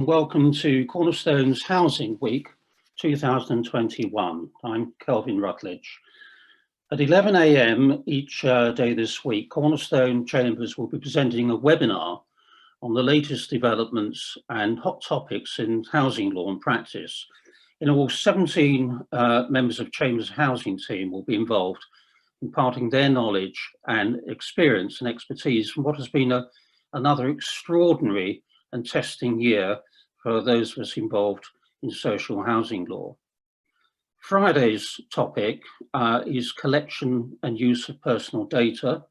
Welcome to Cornerstone's Housing Week 2021. I'm Kelvin Rutledge. At 11 a.m. each day this week, Cornerstone Chambers will be presenting a webinar on the latest developments and hot topics in housing law and practice. In all, 17 members of Chambers' housing team will be involved, imparting their knowledge and experience and expertise from what has been another extraordinary and testing year for those of us involved in social housing law. Friday's topic is collection and use of personal data.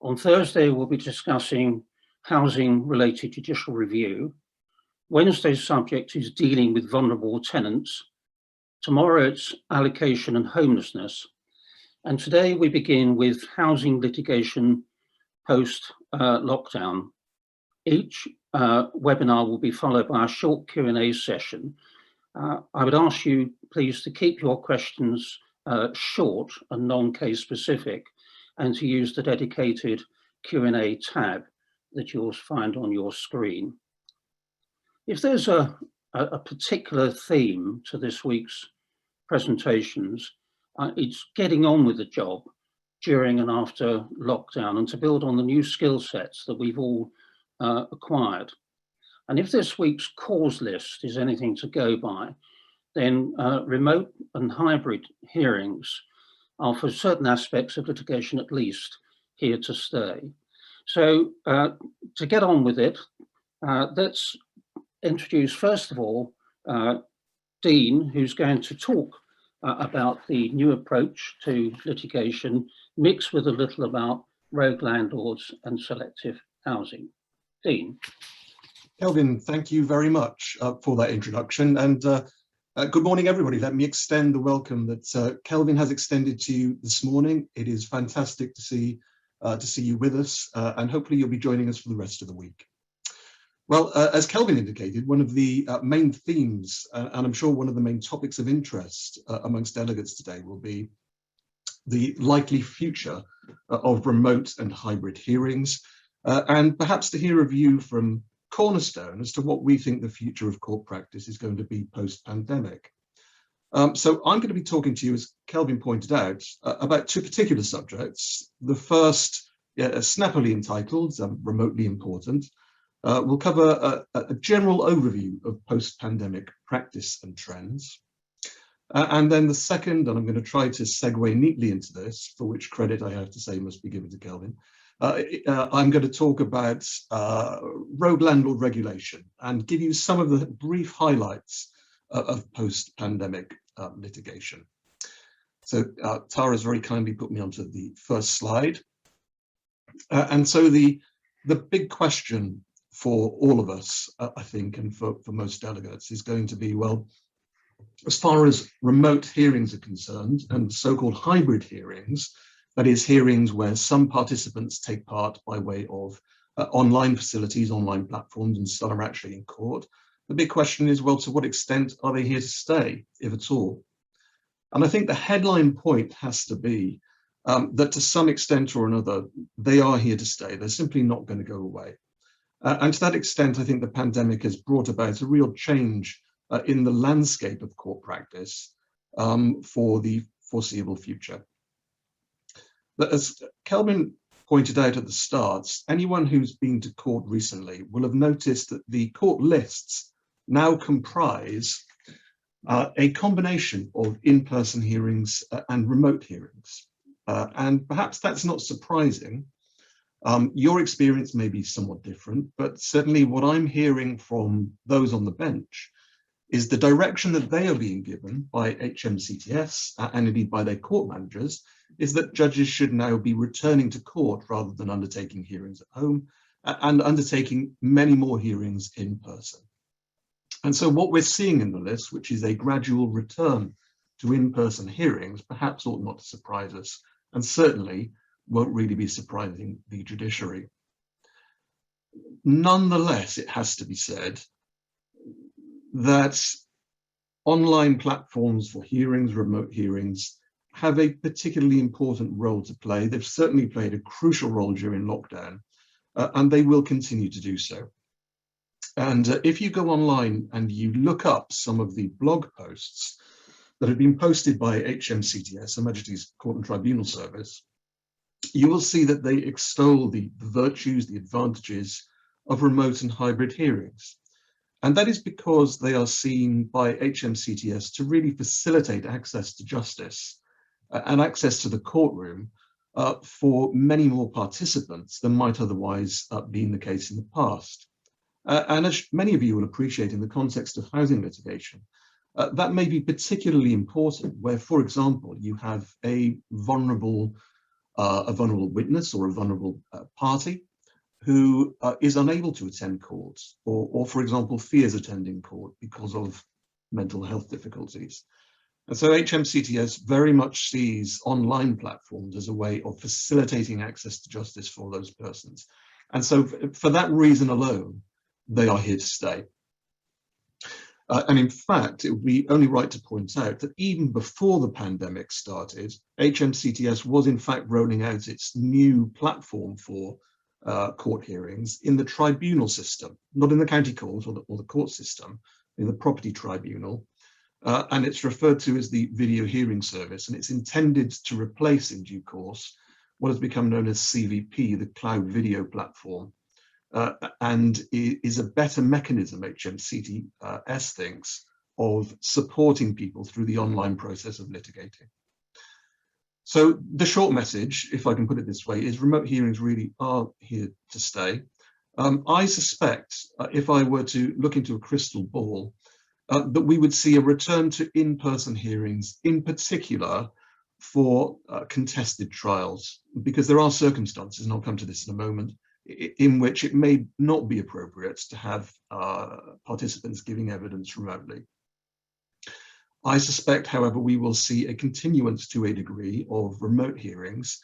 On Thursday, we'll be discussing housing-related judicial review. Wednesday's subject is dealing with vulnerable tenants. Tomorrow it's allocation and homelessness. And today we begin with housing litigation post-lockdown. Each webinar will be followed by a short Q&A session. I would ask you please to keep your questions short and non-case specific, and to use the dedicated Q&A tab that you'll find on your screen. If there's a particular theme to this week's presentations, it's getting on with the job during and after lockdown, and to build on the new skill sets that we've all acquired. And if this week's cause list is anything to go by, then remote and hybrid hearings are, for certain aspects of litigation at least, here to stay. So to get on with it, let's introduce first of all Dean, who's going to talk about the new approach to litigation, mixed with a little about rogue landlords and selective housing. Dean. Kelvin, thank you very much for that introduction, and good morning everybody. Let me extend the welcome that Kelvin has extended to you this morning. It is fantastic to see you with us, and hopefully you'll be joining us for the rest of the week. Well, as Kelvin indicated, one of the main themes, and I'm sure one of the main topics of interest amongst delegates today, will be the likely future of remote and hybrid hearings, and perhaps to hear a view from Cornerstone as to what we think the future of court practice is going to be post-pandemic. So I'm going to be talking to you, as Kelvin pointed out, about two particular subjects. The first, snappily entitled, Remotely Important, will cover a general overview of post-pandemic practice and trends. And then the second, and I'm going to try to segue neatly into this, for which credit I have to say must be given to Kelvin, I'm going to talk about rogue landlord regulation and give you some of the brief highlights of post-pandemic litigation. So Tara's very kindly put me onto the first slide. And so the big question for all of us, I think, and for most delegates, is going to be, well, as far as remote hearings are concerned and so-called hybrid hearings, that is, hearings where some participants take part by way of online facilities, online platforms, and some are actually in court. The big question is, well, to what extent are they here to stay, if at all? And I think the headline point has to be that to some extent or another, they are here to stay. They're simply not going to go away. And to that extent, I think the pandemic has brought about a real change in the landscape of court practice for the foreseeable future. But as Kelvin pointed out at the start, anyone who's been to court recently will have noticed that the court lists now comprise a combination of in-person hearings and remote hearings. And perhaps that's not surprising. Your experience may be somewhat different, but certainly what I'm hearing from those on the bench is the direction that they are being given by HMCTS and indeed by their court managers is that judges should now be returning to court rather than undertaking hearings at home and undertaking many more hearings in person. And so what we're seeing in the list, which is a gradual return to in-person hearings, perhaps ought not to surprise us, and certainly won't really be surprising the judiciary. Nonetheless, it has to be said that online platforms for hearings, remote hearings, have a particularly important role to play. They've certainly played a crucial role during lockdown, and they will continue to do so. And if you go online and you look up some of the blog posts that have been posted by HMCTS, Her Majesty's Court and Tribunal Service, you will see that they extol the virtues, the advantages of remote and hybrid hearings. And that is because they are seen by HMCTS to really facilitate access to justice and access to the courtroom for many more participants than might otherwise been the case in the past. And as many of you will appreciate in the context of housing litigation, that may be particularly important where, for example, you have a vulnerable witness or a vulnerable party who is unable to attend court or, for example, fears attending court because of mental health difficulties. And so HMCTS very much sees online platforms as a way of facilitating access to justice for those persons. And so for that reason alone, they are here to stay. And in fact, it would be only right to point out that even before the pandemic started, HMCTS was in fact rolling out its new platform for court hearings in the tribunal system, not in the county court or the court system, in the property tribunal. And it's referred to as the video hearing service, and it's intended to replace in due course what has become known as CVP, the cloud video platform, and is a better mechanism, HMCTS thinks, of supporting people through the online process of litigating. So the short message, if I can put it this way, is remote hearings really are here to stay. I suspect, if I were to look into a crystal ball, that we would see a return to in-person hearings, in particular for contested trials, because there are circumstances, and I'll come to this in a moment, in which it may not be appropriate to have participants giving evidence remotely. I suspect, however, we will see a continuance to a degree of remote hearings,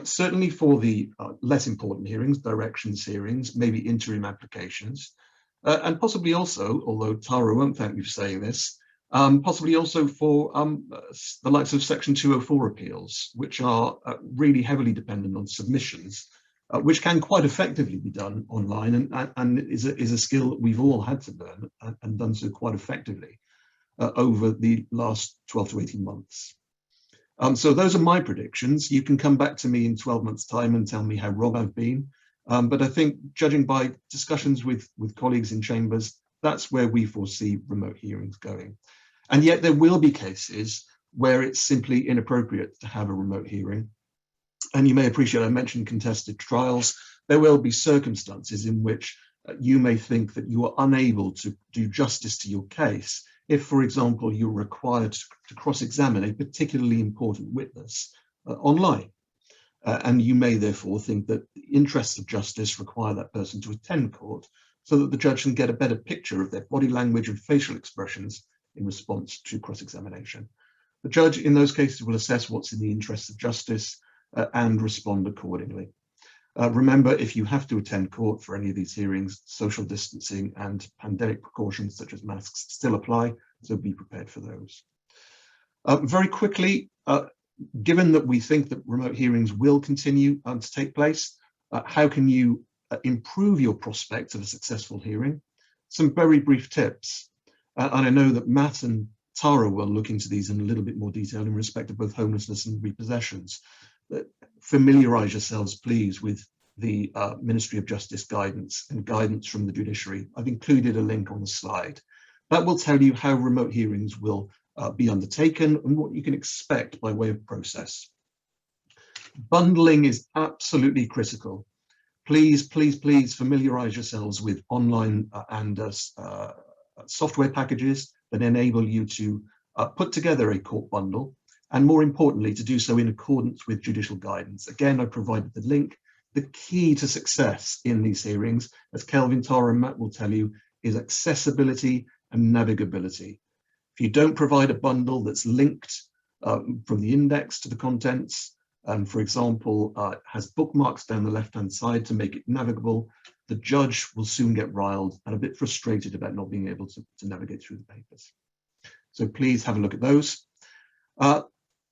certainly for the less important hearings, directions hearings, maybe interim applications, and possibly also, although Tara won't thank me for saying this, possibly also for the likes of Section 204 appeals, which are really heavily dependent on submissions, which can quite effectively be done online and is a skill that we've all had to learn and done so quite effectively over the last 12 to 18 months. So those are my predictions. You can come back to me in 12 months' time and tell me how wrong I've been. But I think, judging by discussions with colleagues in chambers, that's where we foresee remote hearings going. And yet there will be cases where it's simply inappropriate to have a remote hearing. And you may appreciate I mentioned contested trials. There will be circumstances in which you may think that you are unable to do justice to your case if, for example, you're required to cross-examine a particularly important witness online. And you may therefore think that the interests of justice require that person to attend court so that the judge can get a better picture of their body language and facial expressions in response to cross-examination. The judge in those cases will assess what's in the interests of justice and respond accordingly. Remember, if you have to attend court for any of these hearings, social distancing and pandemic precautions such as masks still apply, so be prepared for those. Very quickly, given that we think that remote hearings will continue to take place, how can you improve your prospects of a successful hearing? Some very brief tips. And I know that Matt and Tara will look into these in a little bit more detail in respect of both homelessness and repossessions. Familiarise yourselves, please, with the Ministry of Justice guidance and guidance from the judiciary. I've included a link on the slide. That will tell you how remote hearings will be undertaken and what you can expect by way of process. Bundling is absolutely critical. Please, please, please familiarise yourselves with online and software packages that enable you to put together a court bundle, and more importantly, to do so in accordance with judicial guidance. Again, I provided the link. The key to success in these hearings, as Kelvin, Tara and Matt will tell you, is accessibility and navigability. If you don't provide a bundle that's linked from the index to the contents, and for example, has bookmarks down the left-hand side to make it navigable, the judge will soon get riled and a bit frustrated about not being able to navigate through the papers. So please have a look at those.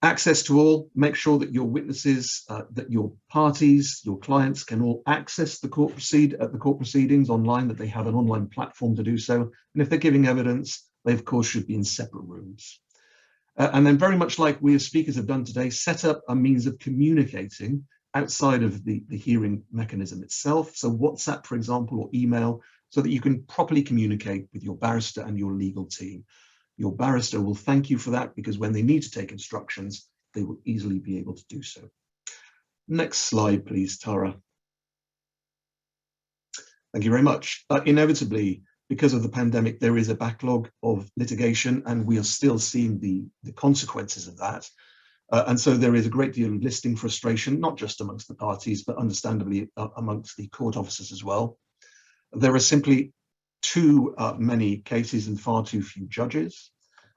Access to all, make sure that your witnesses, that your parties, your clients can all access the court proceedings online, that they have an online platform to do so. And if they're giving evidence, they of course should be in separate rooms. And then very much like we as speakers have done today, set up a means of communicating outside of the hearing mechanism itself. So WhatsApp, for example, or email, so that you can properly communicate with your barrister and your legal team. Your barrister will thank you for that, because when they need to take instructions, they will easily be able to do so. Next slide, please, Tara. Thank you very much. Inevitably, because of the pandemic, there is a backlog of litigation, and we are still seeing the consequences of that. And so there is a great deal of listing frustration, not just amongst the parties, but understandably amongst the court officers as well. There are simply too many cases and far too few judges.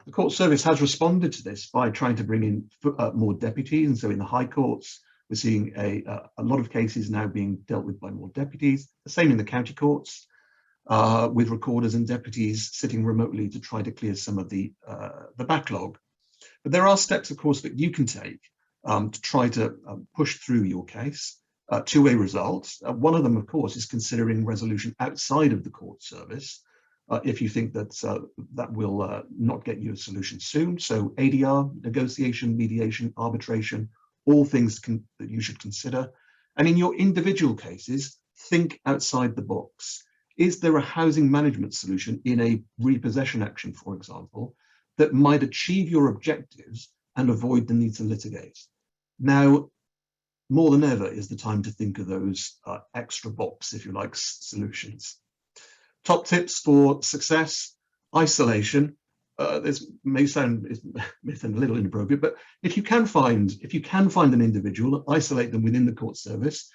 The court service has responded to this by trying to bring in more deputies, and so in the high courts we're seeing a lot of cases now being dealt with by more deputies. The same in the county courts, with recorders and deputies sitting remotely to try to clear some of the backlog. But there are steps, of course, that you can take to try to push through your case to a result. One of them, of course, is considering resolution outside of the court service, if you think that that will not get you a solution soon. So ADR, negotiation, mediation, arbitration, all things that you should consider. And in your individual cases, think outside the box. Is there a housing management solution in a repossession action, for example, that might achieve your objectives and avoid the need to litigate? Now, more than ever is the time to think of those extra box, if you like, solutions. Top tips for success: isolation. This may sound a little inappropriate, but if you can find an individual, isolate them within the court service,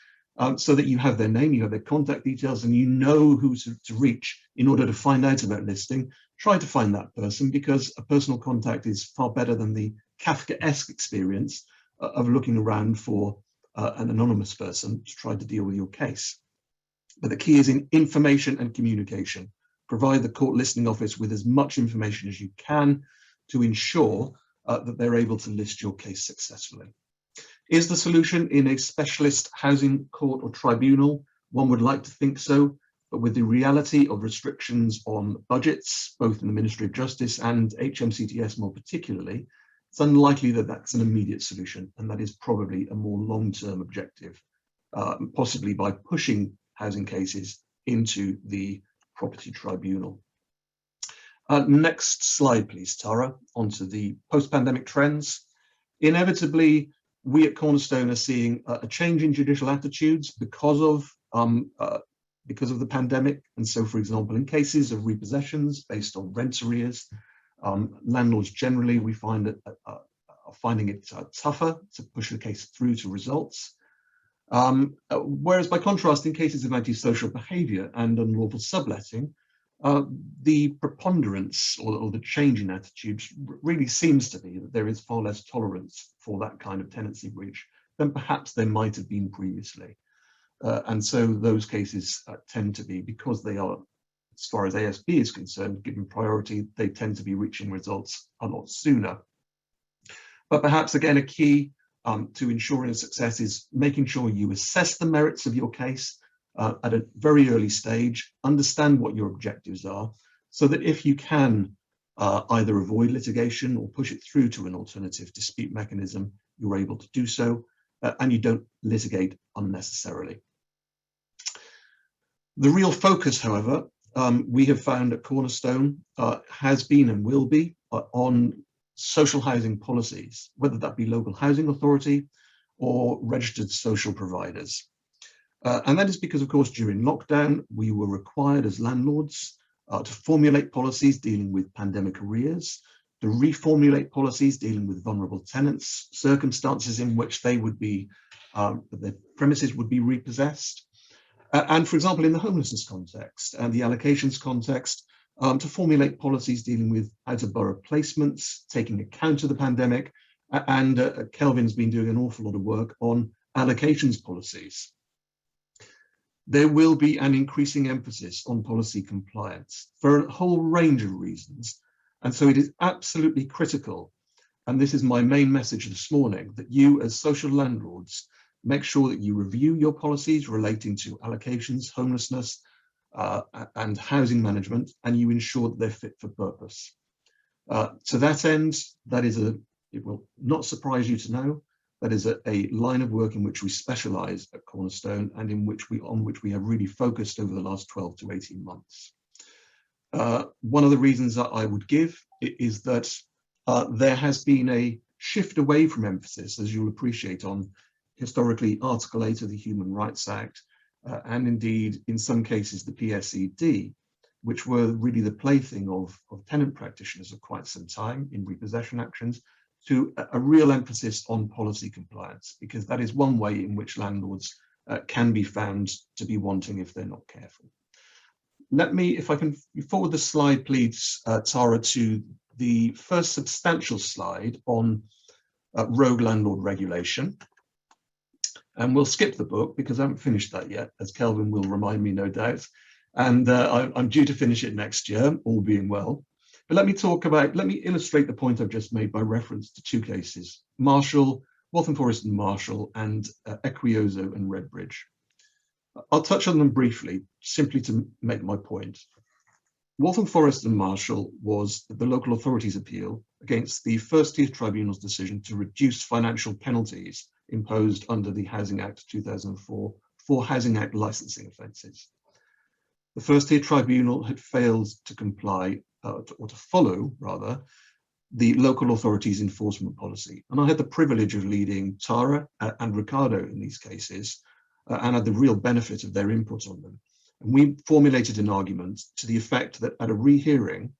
so that you have their name, you have their contact details, and you know who to reach in order to find out about listing. Try to find that person, because a personal contact is far better than the Kafkaesque experience of looking around for an anonymous person to try to deal with your case. But the key is in information and communication. Provide the court listening office with as much information as you can to ensure that they're able to list your case successfully. Is the solution in a specialist housing court or tribunal? One would like to think so, but with the reality of restrictions on budgets, both in the Ministry of Justice and HMCTS more particularly, it's unlikely that that's an immediate solution, and that is probably a more long-term objective, possibly by pushing housing cases into the property tribunal. Next slide, please, Tara, onto the post-pandemic trends. Inevitably, we at Cornerstone are seeing a change in judicial attitudes because of the pandemic. And so, for example, in cases of repossessions based on rent arrears, landlords generally, we find that are finding it tougher to push the case through to results. Whereas by contrast, in cases of antisocial behaviour and unlawful subletting, the preponderance or the change in attitudes really seems to be that there is far less tolerance for that kind of tenancy breach than perhaps there might have been previously. And so those cases tend to be, because they are, as far as ASB is concerned, given priority, they tend to be reaching results a lot sooner. But perhaps again, a key to ensuring success is making sure you assess the merits of your case at a very early stage, understand what your objectives are, so that if you can either avoid litigation or push it through to an alternative dispute mechanism, you're able to do so, and you don't litigate unnecessarily. The real focus, however, we have found at Cornerstone has been and will be on social housing policies, whether that be local housing authority or registered social providers. And that is because, of course, during lockdown, we were required as landlords to formulate policies dealing with pandemic arrears, to reformulate policies dealing with vulnerable tenants, circumstances in which they would be, their premises would be repossessed. And for example, in the homelessness context and the allocations context, to formulate policies dealing with out-of-borough placements, taking account of the pandemic, and Kelvin's been doing an awful lot of work on allocations policies. There will be an increasing emphasis on policy compliance for a whole range of reasons. And so it is absolutely critical and this is my main message this morning, that you as social landlords make sure that you review your policies relating to allocations, homelessness, and housing management, and you ensure that they're fit for purpose. To that end, it will not surprise you to know, that is a line of work in which we specialise at Cornerstone, and on which we have really focused over the last 12 to 18 months. One of the reasons that I would give is that there has been a shift away from emphasis, as you'll appreciate, on historically Article 8 of the Human Rights Act, and indeed in some cases the PSED, which were really the plaything of tenant practitioners of quite some time in repossession actions, to a real emphasis on policy compliance, because that is one way in which landlords can be found to be wanting if they're not careful. Let me, if I can forward the slide, please, Tara, to the first substantial slide on rogue landlord regulation. And we'll skip the book because I haven't finished that yet, as Kelvin will remind me, no doubt. And I'm due to finish it next year, all being well. But let me illustrate the point I've just made by reference to two cases: Marshall, Waltham Forest and Marshall, and Equioso and Redbridge. I'll touch on them briefly, simply to make my point. Waltham Forest and Marshall was the local authority's appeal against the first-tier tribunal's decision to reduce financial penalties imposed under the Housing Act 2004 for Housing Act licensing offences. The first-tier tribunal had failed to comply, or to follow, rather, the local authority's enforcement policy. And I had the privilege of leading Tara and Ricardo in these cases, and had the real benefit of their input on them. And we formulated an argument to the effect that at a rehearing,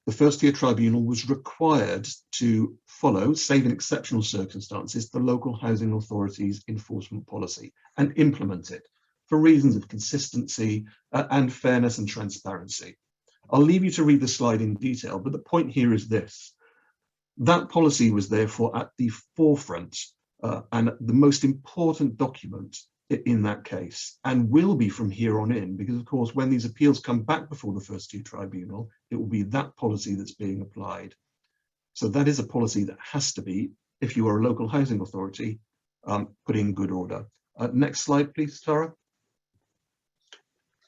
the first-tier tribunal was required to follow, save in exceptional circumstances, the local housing authority's enforcement policy and implement it for reasons of consistency and fairness and transparency. I'll leave you to read the slide in detail, but the point here is this: that policy was therefore at the forefront and the most important document in that case, and will be from here on in, because of course when these appeals come back before the first-tier tribunal, it will be that policy that's being applied. So that is a policy that has to be, if you are a local housing authority, put in good order. Next slide, please, Tara.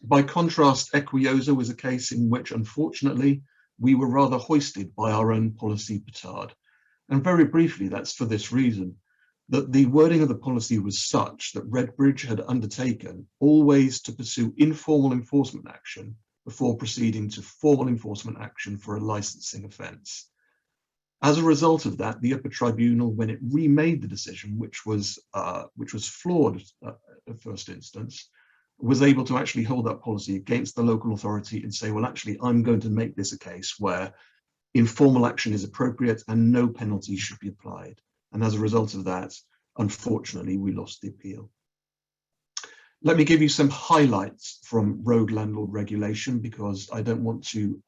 By contrast, Equioso was a case in which, unfortunately, we were rather hoisted by our own policy petard. And very briefly, that's for this reason: that the wording of the policy was such that Redbridge had undertaken always to pursue informal enforcement action before proceeding to formal enforcement action for a licensing offence. As a result of that, the upper tribunal, when it remade the decision, which was flawed at first instance, was able to actually hold that policy against the local authority and say, well, actually, I'm going to make this a case where informal action is appropriate and no penalty should be applied. And as a result of that, unfortunately, we lost the appeal. Let me give you some highlights from rogue landlord regulation, because I don't want to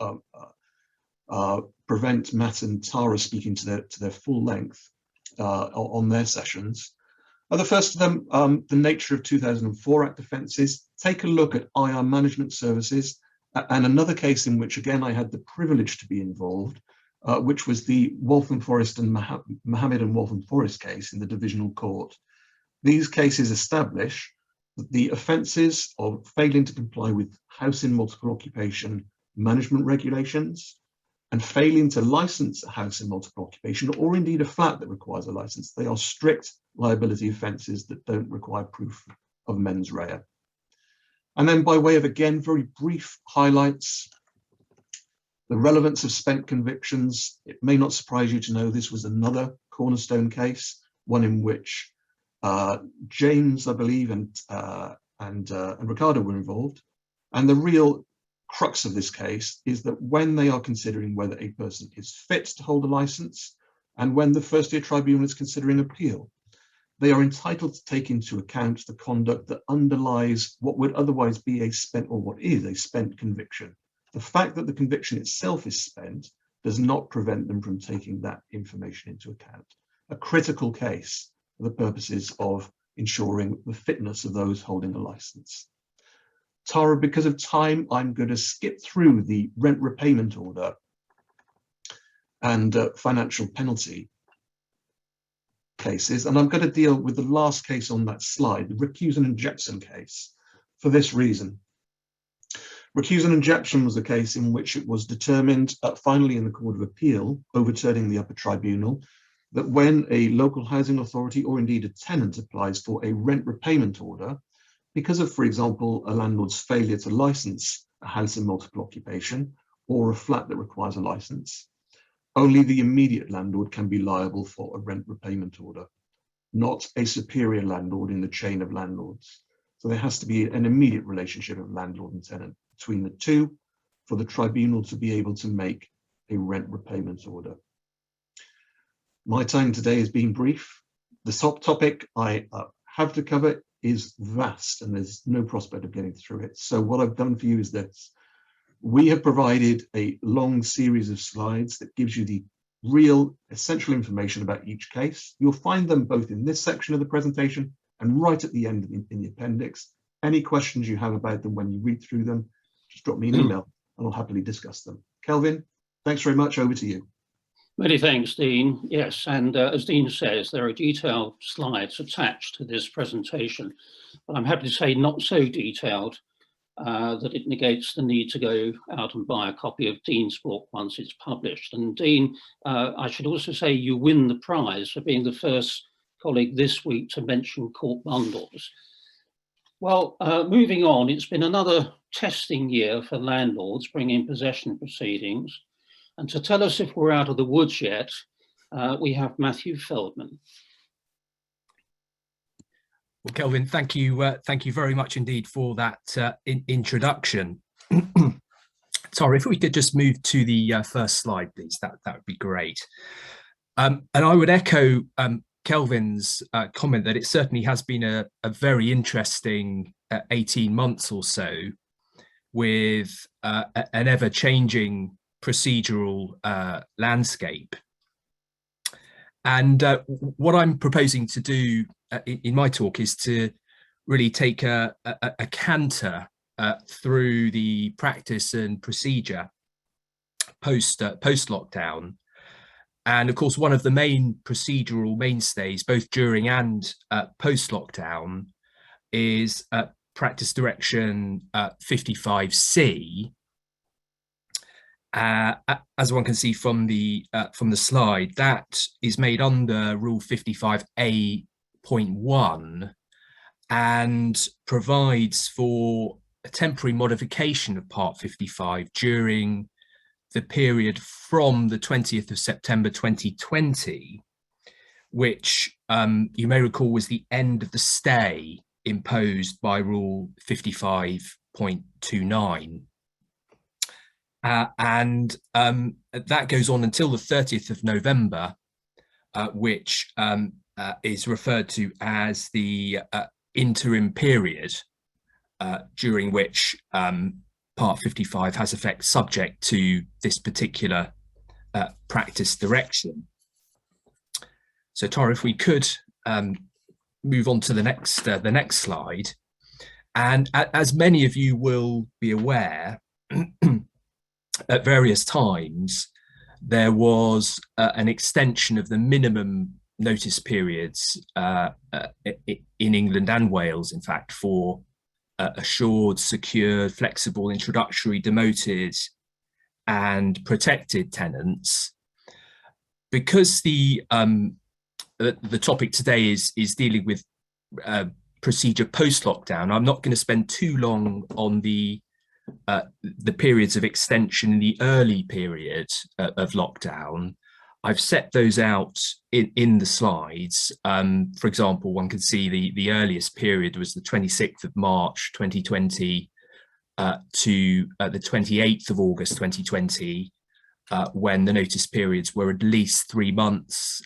prevent Matt and Tara speaking to their full length on their sessions. The first of them, the nature of 2004 Act offences. Take a look at IR management services, and another case in which, again, I had the privilege to be involved, which was the Waltham Forest and Mohammed and Waltham Forest case in the divisional court. These cases establish that the offences of failing to comply with house in multiple occupation management regulations and failing to license a house in multiple occupation, or indeed a flat that requires a license, they are strict liability offences that don't require proof of mens rea. And then, by way of, again, very brief highlights, the relevance of spent convictions. It may not surprise you to know this was another Cornerstone case, one in which James, I believe, and Ricardo were involved. And the real crux of this case is that when they are considering whether a person is fit to hold a licence, and when the first-tier tribunal is considering appeal, they are entitled to take into account the conduct that underlies what would otherwise be a spent, or what is a spent conviction. The fact that the conviction itself is spent does not prevent them from taking that information into account. A critical case for the purposes of ensuring the fitness of those holding a licence. Tara, because of time, I'm going to skip through the rent repayment order and financial penalty cases, and I'm going to deal with the last case on that slide, the Recusant and Jepson case, for this reason. Recusant and Jepson was a case in which it was determined, finally in the Court of Appeal, overturning the upper tribunal, that when a local housing authority or indeed a tenant applies for a rent repayment order, because of, for example, a landlord's failure to license a house in multiple occupation or a flat that requires a license, only the immediate landlord can be liable for a rent repayment order, not a superior landlord in the chain of landlords. So there has to be an immediate relationship of landlord and tenant between the two for the tribunal to be able to make a rent repayment order. My time today has been brief. The topic I have to cover is vast and there's no prospect of getting through it. So what I've done for you is this. We have provided a long series of slides that gives you the real essential information about each case. You'll find them both in this section of the presentation and right at the end in the appendix. Any questions you have about them when you read through them, just drop me an email and I'll happily discuss them. Kelvin, thanks very much. Over to you. Many thanks, Dean. Yes, and as Dean says, there are detailed slides attached to this presentation, but I'm happy to say not so detailed that it negates the need to go out and buy a copy of Dean's book once it's published. And Dean, I should also say you win the prize for being the first colleague this week to mention court bundles. Well, moving on, it's been another testing year for landlords bringing possession proceedings. And to tell us if we're out of the woods yet, we have Matthew Feldman. Well, Kelvin, thank you very much indeed for that introduction. Sorry, if we could just move to the first slide, please, that would be great. And I would echo Kelvin's comment that it certainly has been a very interesting 18 months or so with an ever-changing procedural landscape. And what I'm proposing to do in my talk is to really take a canter through the practice and procedure post-lockdown. And of course, one of the main procedural mainstays, both during and post-lockdown, is Practice Direction 55C. As one can see from the slide, that is made under Rule 55A.1 and provides for a temporary modification of Part 55 during the period from the 20th of September 2020, which you may recall was the end of the stay imposed by Rule 55.29. And that goes on until the 30th of November, which is referred to as the interim period during which Part 55 has effect subject to this particular practice direction. So Tara, if we could move on to the next slide. And as many of you will be aware, at various times, there was an extension of the minimum notice periods in England and Wales, in fact, for assured, secured, flexible, introductory, demoted, and protected tenants. Because the topic today is dealing with procedure post-lockdown, I'm not going to spend too long on the periods of extension in the early period of lockdown. I've set those out in the slides. For example, one can see the earliest period was the 26th of March 2020 to the 28th of August 2020, when the notice periods were at least 3 months,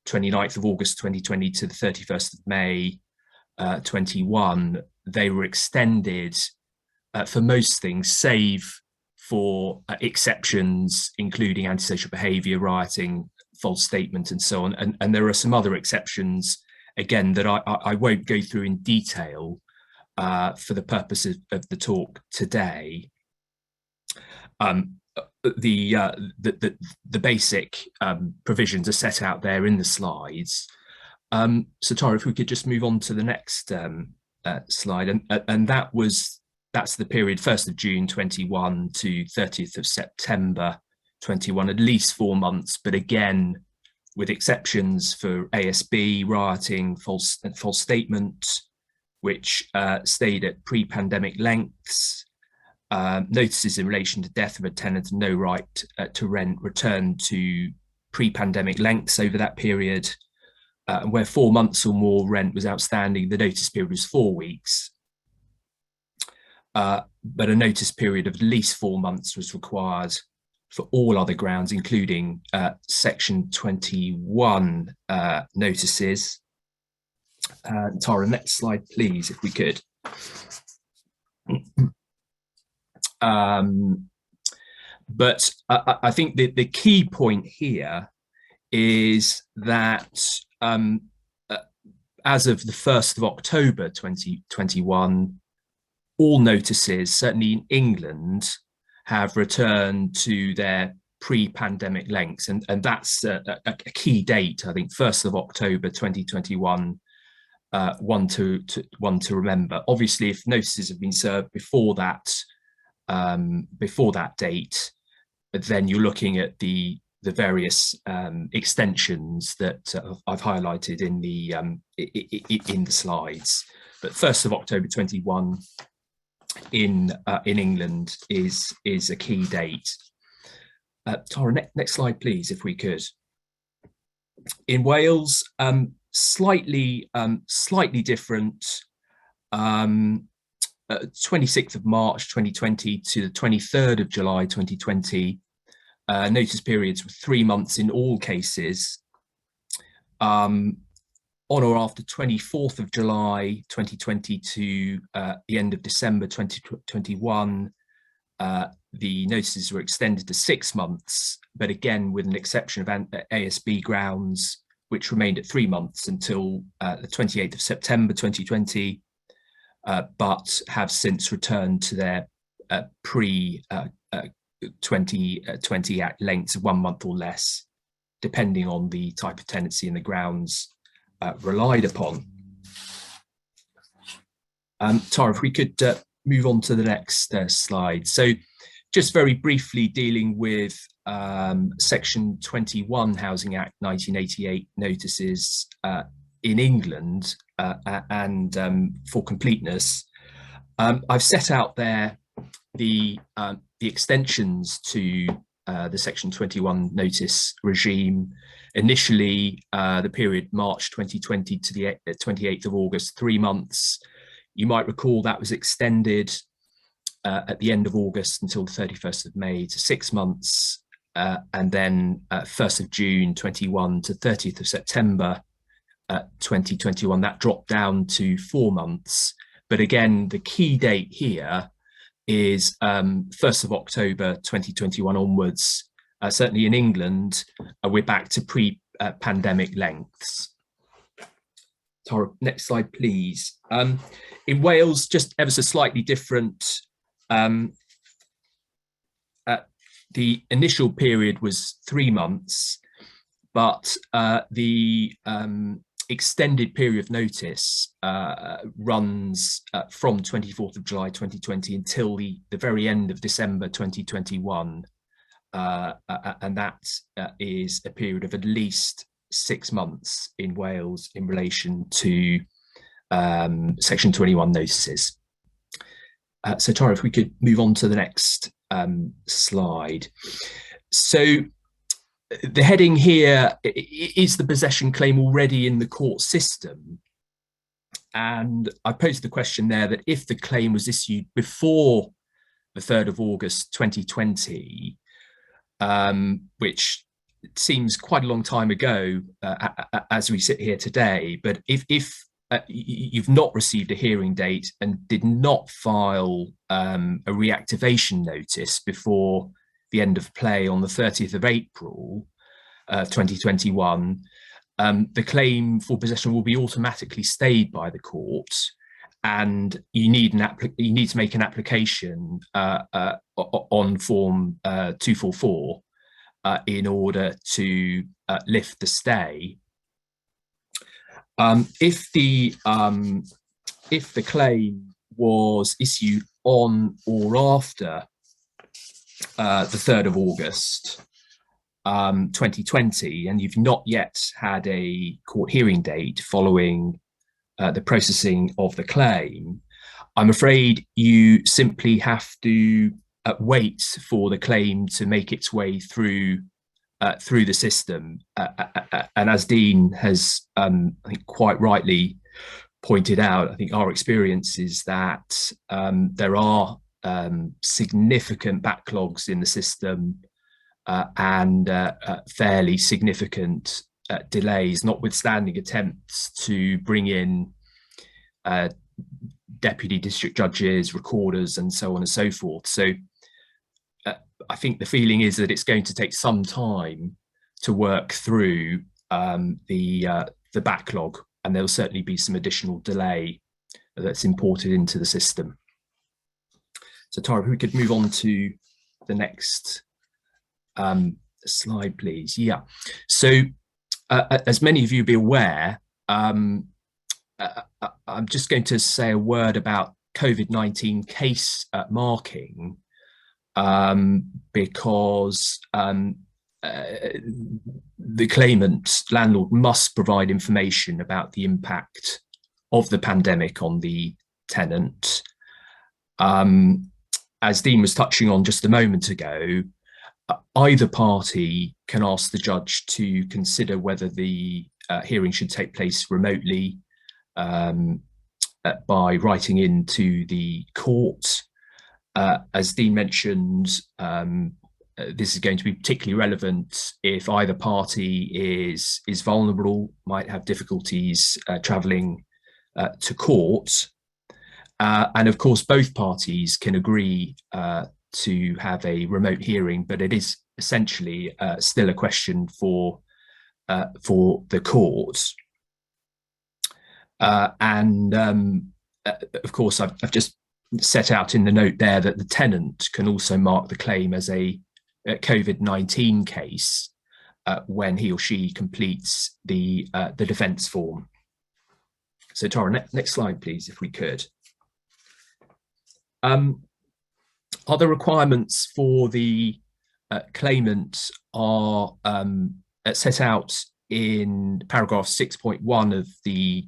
29th of August 2020 to the 31st of May 21. They were extended for most things, save for exceptions, including antisocial behaviour, rioting, false statement, and so on. And there are some other exceptions, again, that I won't go through in detail for the purpose of the talk today. the basic provisions are set out there in the slides. So Tara, if we could just move on to the next slide, and that's the period 1st of June 21 to 30th of September 21, at least 4 months, but again, with exceptions for ASB, rioting, false statement, which stayed at pre-pandemic lengths, notices in relation to death of a tenant and no right to rent returned to pre-pandemic lengths over that period, and where 4 months or more rent was outstanding, the notice period was 4 weeks. But a notice period of at least 4 months was required for all other grounds, including Section 21 notices. Tara, next slide, please, if we could. But I think the key point here is that as of the 1st of October 2021, all notices, certainly in England, have returned to their pre-pandemic lengths, and that's a key date. I think 1st of October 2021, one to remember. Obviously, if notices have been served before that date, then you're looking at the various extensions that I've highlighted in the slides. But 1st of October 21 in England is a key date. Tara, next slide, please, if we could. In Wales, slightly different. 26th of March 2020 to the 23rd of July 2020. Notice periods were 3 months in all cases. On or after 24th of July 2020 to the end of December 2021, the notices were extended to 6 months, but again with an exception of ASB grounds, which remained at 3 months until the 28th of September 2020, but have since returned to their pre-2020 Act lengths of 1 month or less, depending on the type of tenancy and the grounds relied upon. Tara, if we could move on to the next slide. So just very briefly dealing with Section 21 Housing Act 1988 notices in England, and for completeness, I've set out there the extensions to the Section 21 notice regime. Initially, the period March 2020 to the 28th of August, 3 months. You might recall that was extended at the end of August until the 31st of May to 6 months, and then 1st of June 21 to 30th of September 2021, that dropped down to 4 months. But again, the key date here is 1st of October 2021 onwards. Certainly in England, we're back to pre-pandemic lengths. Tara, next slide, please. In Wales, just ever so slightly different. The initial period was 3 months, but the extended period of notice runs from 24th of July 2020 until the very end of December 2021. And that is a period of at least 6 months in Wales in relation to Section 21 notices. So Tara, if we could move on to the next slide. So the heading here is the possession claim already in the court system? And I posed the question there that if the claim was issued before the 3rd of August 2020, which seems quite a long time ago as we sit here today, but if you've not received a hearing date and did not file a reactivation notice before the end of play on the 30th of April 2021, the claim for possession will be automatically stayed by the court, and you need to make an application on form 244 in order to lift the stay. If the claim was issued on or after the 3rd of August 2020, and you've not yet had a court hearing date following the processing of the claim, I'm afraid you simply have to wait for the claim to make its way through the system. And as Dean has, I think, quite rightly pointed out, I think our experience is that there are significant backlogs in the system and fairly significant delays, notwithstanding attempts to bring in deputy district judges, recorders, and so on and so forth. So I think the feeling is that it's going to take some time to work through the backlog, and there'll certainly be some additional delay that's imported into the system. So Tara, if we could move on to the next slide, please. Yeah. So as many of you be aware, I'm just going to say a word about COVID-19 case marking, because the claimant, landlord, must provide information about the impact of the pandemic on the tenant. As Dean was touching on just a moment ago, either party can ask the judge to consider whether the hearing should take place remotely by writing into the court. As Dean mentioned, this is going to be particularly relevant if either party is vulnerable, might have difficulties travelling to court. And of course, both parties can agree to have a remote hearing, but it is essentially still a question for the court. Of course, I've just set out in the note there that the tenant can also mark the claim as a COVID-19 case when he or she completes the defence form. So Tara, next slide, please, if we could. Other requirements for the claimant are set out in paragraph 6.1 of the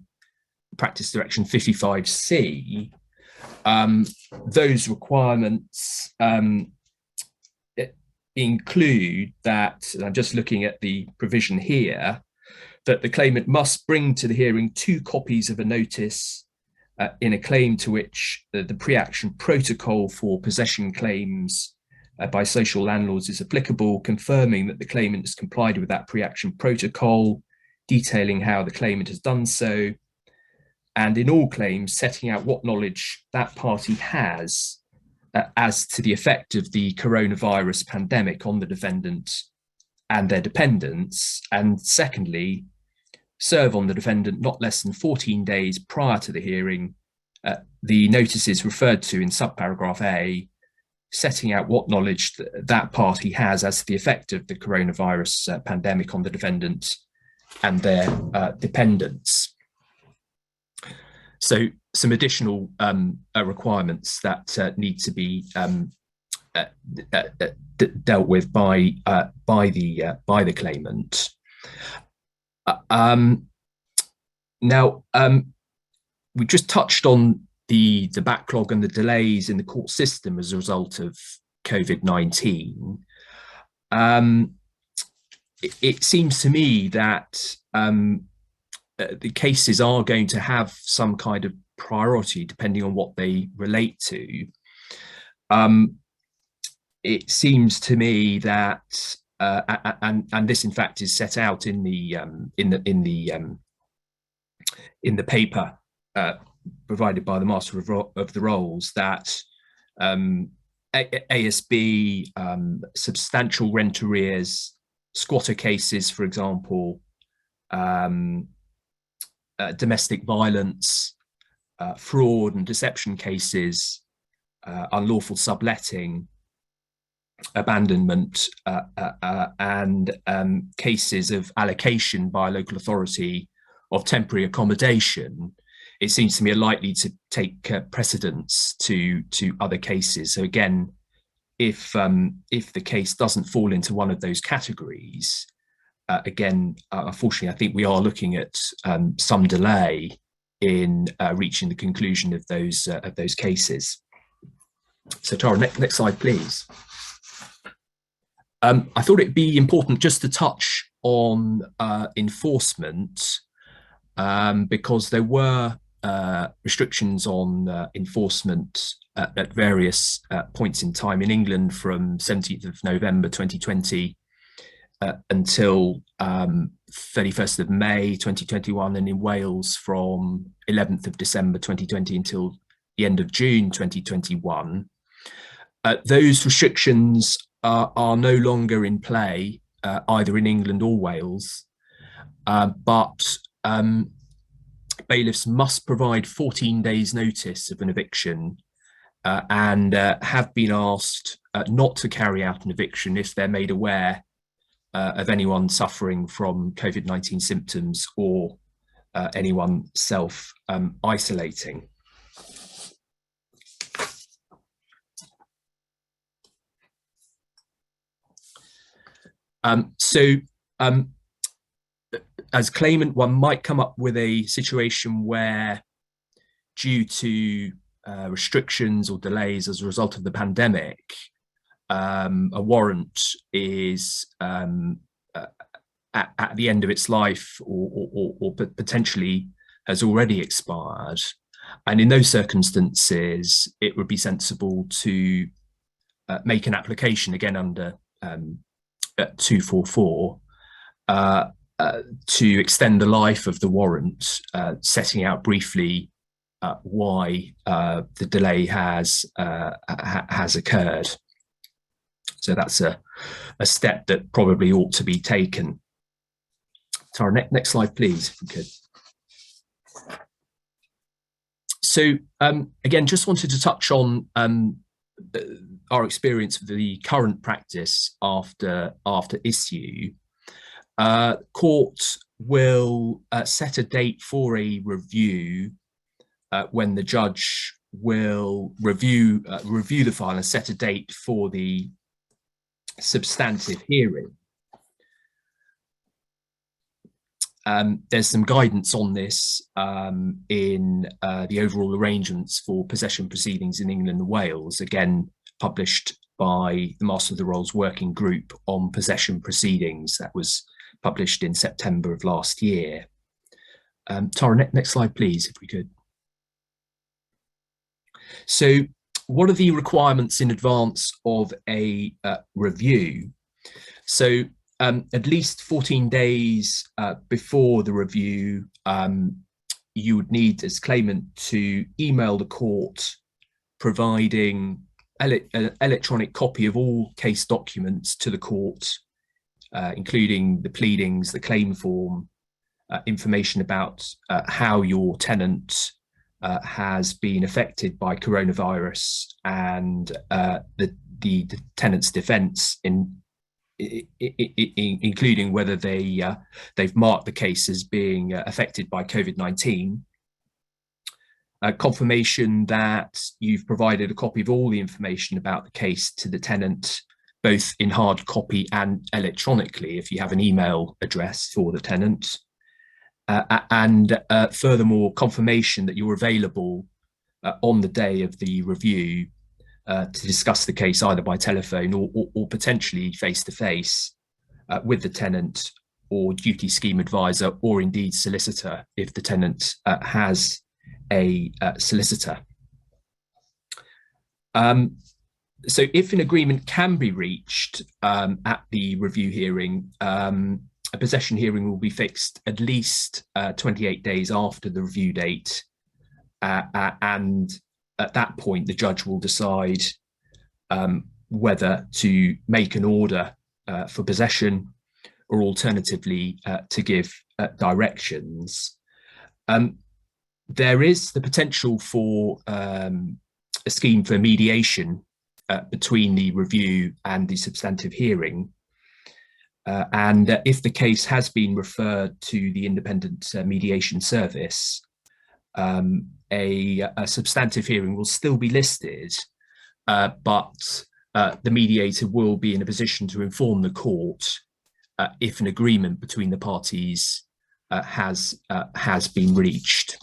Practice Direction 55C. Those requirements include that, and I'm just looking at the provision here, that the claimant must bring to the hearing 2 copies of a notice in a claim to which the pre-action protocol for possession claims by social landlords is applicable, confirming that the claimant has complied with that pre-action protocol, detailing how the claimant has done so, and in all claims setting out what knowledge that party has as to the effect of the coronavirus pandemic on the defendant and their dependents, and secondly, serve on the defendant not less than 14 days prior to the hearing the notices referred to in subparagraph A, setting out what knowledge that party has as to the effect of the coronavirus pandemic on the defendant and their dependents. So some additional requirements that need to be dealt with by the claimant. Now, we just touched on the backlog and the delays in the court system as a result of COVID-19. It seems to me that the cases are going to have some kind of priority depending on what they relate to. It seems to me that, and this in fact is set out in the paper provided by the Master of the Rolls, that ASB, substantial rent arrears, squatter cases, for example, domestic violence, fraud and deception cases, unlawful subletting, abandonment, and cases of allocation by a local authority of temporary accommodation, it seems to me are likely to take precedence to other cases. So again, if the case doesn't fall into one of those categories, again, unfortunately, I think we are looking at some delay in reaching the conclusion of those cases. So Tara, next slide, please. I thought it'd be important just to touch on enforcement, because there were restrictions on enforcement at various points in time in England from 17th of November 2020 until 31st of May 2021, and in Wales from 11th of December 2020 until the end of June 2021. Those restrictions are no longer in play either in England or Wales, but bailiffs must provide 14 days notice of an eviction and have been asked not to carry out an eviction if they're made aware of anyone suffering from COVID-19 symptoms or anyone self-isolating. As claimant, one might come up with a situation where, due to restrictions or delays as a result of the pandemic, a warrant is at the end of its life or potentially has already expired. And in those circumstances, it would be sensible to make an application, again under 244, to extend the life of the warrant, setting out briefly why the delay has occurred. So that's a step that probably ought to be taken. Tara, next slide, please, if we could. So again, just wanted to touch on our experience of the current practice after issue. Court will set a date for a review when the judge will review the file and set a date for the substantive hearing. There's some guidance on this in the overall arrangements for possession proceedings in England and Wales, again published by the Master of the Rolls Working Group on Possession Proceedings. That was published in September of last year. Tara, next slide, please, if we could. So what are the requirements in advance of a review? So at least 14 days before the review, you would need, as claimant, to email the court providing an electronic copy of all case documents to the court, including the pleadings, the claim form, information about how your tenant has been affected by coronavirus, and the tenant's defence, including whether they've marked the case as being affected by COVID-19. Confirmation that you've provided a copy of all the information about the case to the tenant, both in hard copy and electronically, if you have an email address for the tenant. And furthermore, confirmation that you're available on the day of the review to discuss the case either by telephone or potentially face-to-face with the tenant or duty scheme advisor, or indeed solicitor if the tenant has a solicitor. So if an agreement can be reached at the review hearing, a possession hearing will be fixed at least 28 days after the review date, and at that point the judge will decide whether to make an order for possession or alternatively to give directions. There is the potential for a scheme for mediation between the review and the substantive hearing. And if the case has been referred to the independent mediation service, a substantive hearing will still be listed, but the mediator will be in a position to inform the court if an agreement between the parties has been reached.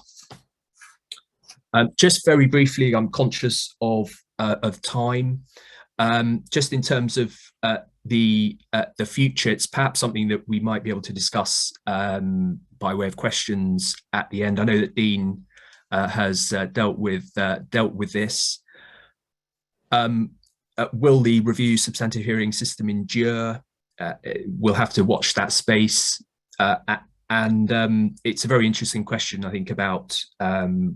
Just very briefly, I'm conscious of time. Just in terms of the future, it's perhaps something that we might be able to discuss by way of questions at the end. I know that Dean has dealt with this. Will the review substantive hearing system endure? We'll have to watch that space. And it's a very interesting question, I think, about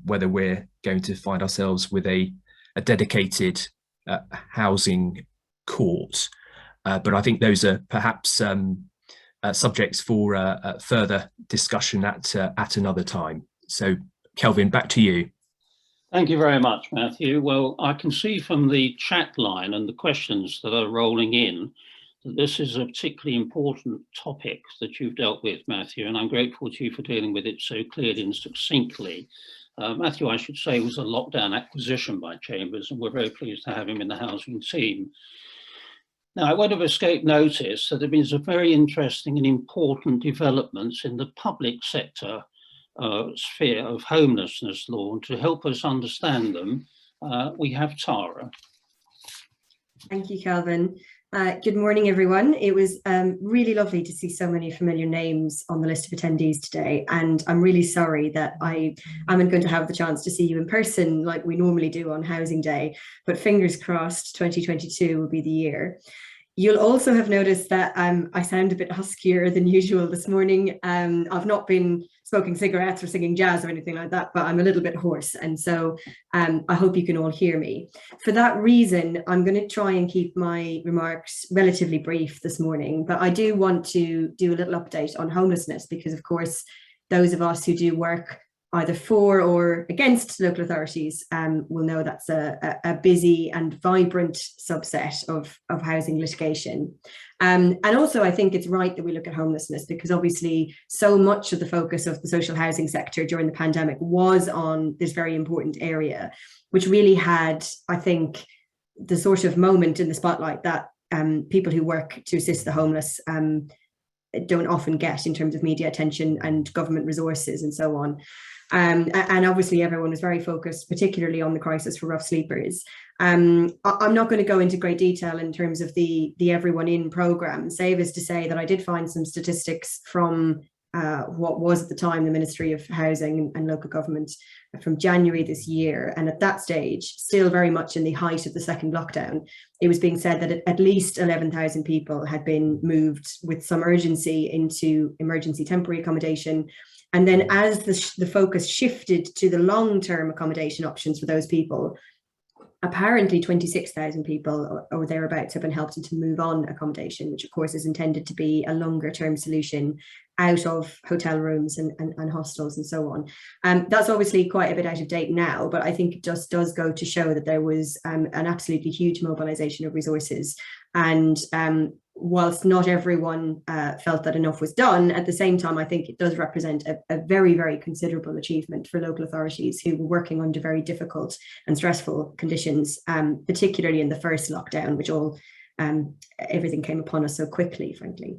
whether we're going to find ourselves with a dedicated housing court. But I think those are perhaps subjects for further discussion at another time. So, Kelvin, back to you. Thank you very much, Matthew. Well, I can see from the chat line and the questions that are rolling in that this is a particularly important topic that you've dealt with, Matthew, and I'm grateful to you for dealing with it so clearly and succinctly. Matthew, I should say, was a lockdown acquisition by Chambers, and we're very pleased to have him in the housing team. Now, it won't have escaped notice that there have been some very interesting and important developments in the public sector sphere of homelessness law, and to help us understand them, we have Tara. Thank you, Kelvin. Good morning, everyone. It was really lovely to see so many familiar names on the list of attendees today, and I'm really sorry that I am going to have the chance to see you in person like we normally do on Housing Day, but fingers crossed 2022 will be the year. You'll also have noticed that I sound a bit huskier than usual this morning. I've not been smoking cigarettes or singing jazz or anything like that, but I'm a little bit hoarse. And so I hope you can all hear me. For that reason, I'm going to try and keep my remarks relatively brief this morning, but I do want to do a little update on homelessness because, of course, those of us who do work either for or against local authorities will know that's a busy and vibrant subset of housing litigation. And also, I think it's right that we look at homelessness because obviously so much of the focus of the social housing sector during the pandemic was on this very important area, which really had, I think, the sort of moment in the spotlight that people who work to assist the homeless don't often get in terms of media attention and government resources and so on. And obviously everyone was very focused, particularly on the crisis for rough sleepers. I'm not going to go into great detail in terms of the Everyone In programme, save as to say that I did find some statistics from what was at the time the Ministry of Housing and Local Government from January this year. And at that stage, still very much in the height of the second lockdown, it was being said that at least 11,000 people had been moved with some urgency into emergency temporary accommodation. And then as the focus shifted to the long-term accommodation options for those people, apparently 26,000 people or thereabouts have been helped into move on accommodation, which of course is intended to be a longer term solution out of hotel rooms and hostels and so on. That's obviously quite a bit out of date now, but I think it just does go to show that there was an absolutely huge mobilization of resources. And whilst not everyone felt that enough was done, at the same time, I think it does represent a very, very considerable achievement for local authorities who were working under very difficult and stressful conditions, particularly in the first lockdown, which everything came upon us so quickly, frankly.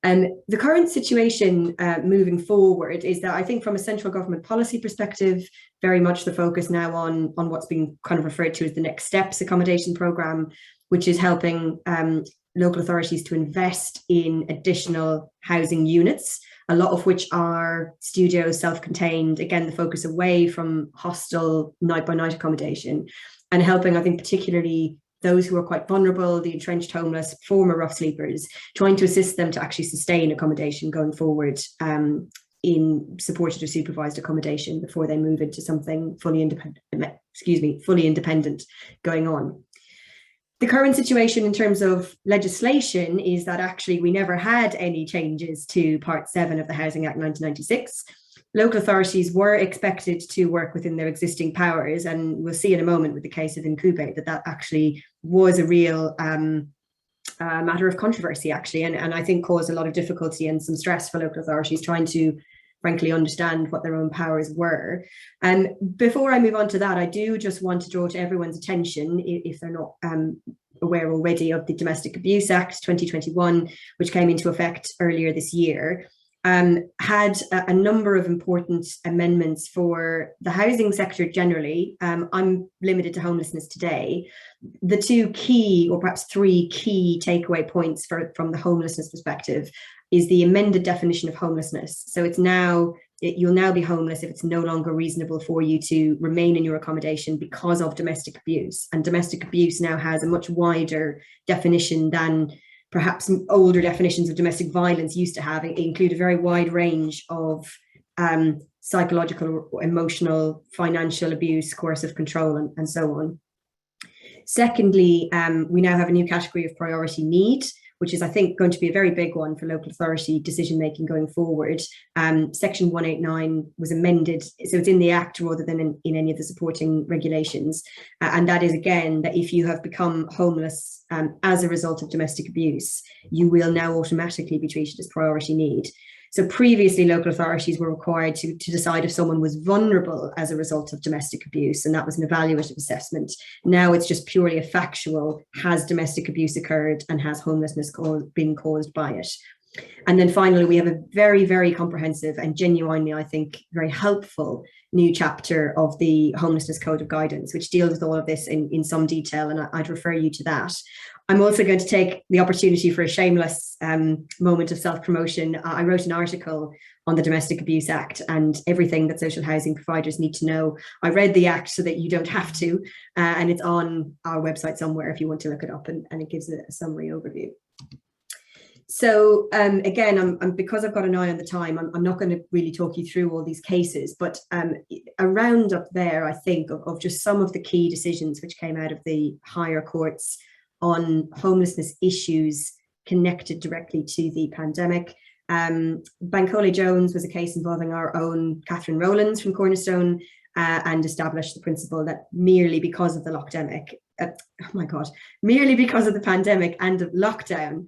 The current situation moving forward is that I think from a central government policy perspective, very much the focus now on what's being kind of referred to as the Next Steps accommodation programme, which is helping local authorities to invest in additional housing units, a lot of which are studios, self-contained, again, the focus away from hostel night-by-night accommodation, and helping, I think, particularly those who are quite vulnerable, the entrenched homeless, former rough sleepers, trying to assist them to actually sustain accommodation going forward in supported or supervised accommodation before they move into something fully independent going on. The current situation in terms of legislation is that actually we never had any changes to Part 7 of the Housing Act 1996. local authorities were expected to work within their existing powers, and we'll see in a moment with the case of Incube that actually was a real matter of controversy, actually, and I think caused a lot of difficulty and some stress for local authorities trying to frankly understand what their own powers were. And before I move on to that, I do just want to draw to everyone's attention, if they're not aware already, of the Domestic Abuse Act 2021, which came into effect earlier this year. Had a number of important amendments for the housing sector generally. I'm limited to homelessness today. The two key, or perhaps three key takeaway points from the homelessness perspective is the amended definition of homelessness. So it's now, you'll now be homeless if it's no longer reasonable for you to remain in your accommodation because of domestic abuse. And domestic abuse now has a much wider definition than perhaps older definitions of domestic violence used to have. It include a very wide range of psychological, emotional, financial abuse, coercive control, and so on. Secondly, we now have a new category of priority need, which is, I think, going to be a very big one for local authority decision-making going forward. Section 189 was amended, so it's in the Act rather than in any of the supporting regulations. And that is, again, that if you have become homeless as a result of domestic abuse, you will now automatically be treated as priority need. So previously, local authorities were required to decide if someone was vulnerable as a result of domestic abuse, and that was an evaluative assessment. Now it's just purely a factual, has domestic abuse occurred and has homelessness been caused by it? And then finally, we have a very, very comprehensive and genuinely, I think, very helpful new chapter of the Homelessness Code of Guidance, which deals with all of this in some detail, and I'd refer you to that. I'm also going to take the opportunity for a shameless moment of self-promotion. I wrote an article on the Domestic Abuse Act and everything that social housing providers need to know. I read the Act so that you don't have to, and it's on our website somewhere if you want to look it up, and it gives a summary overview. So again, because I've got an eye on the time, I'm not going to really talk you through all these cases, but a roundup there, I think, of just some of the key decisions which came out of the higher courts on homelessness issues connected directly to the pandemic. Bankole Jones was a case involving our own Catherine Rowlands from Cornerstone, and established the principle that merely because of the merely because of the pandemic and of lockdown,